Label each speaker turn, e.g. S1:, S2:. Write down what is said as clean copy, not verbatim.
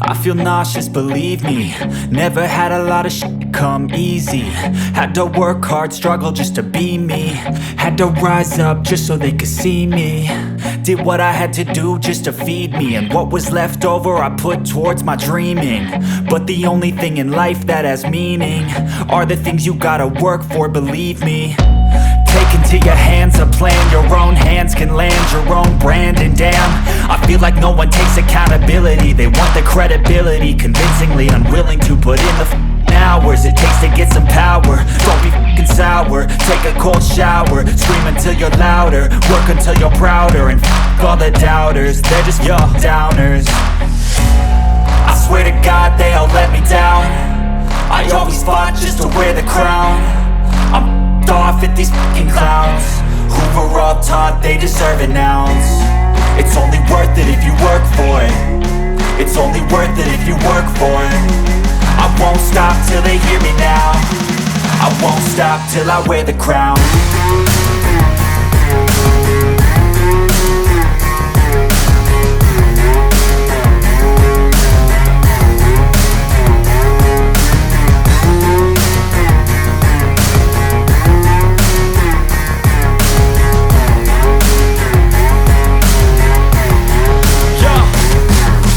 S1: I feel nauseous, believe me. Never had a lot of shit come easy. Had to work hard, struggle just to be me. Had to rise up just so they could see me. Did what I had to do just to feed me, and what was left over I put towards my dreaming. But the only thing in life that has meaning are the things you gotta work for, believe me. Take into your hands a plan, your own hands can land your own brand. And damn, I feel like no one takes accountability. They want the credibility, convincingly unwilling to put in the hours it takes to get some power. Don't be f***ing sour, take a cold shower. Scream until you're louder, work until you're prouder. And f*** all the doubters, they're just your downers. I swear to God they all let me down. I always fought just to wear the crown. I'm off at these fucking clowns who were all taught they deserve an ounce. It's only worth it if you work for it. It's only worth it if you work for it. I won't stop till they hear me now. I won't stop till I wear the crown.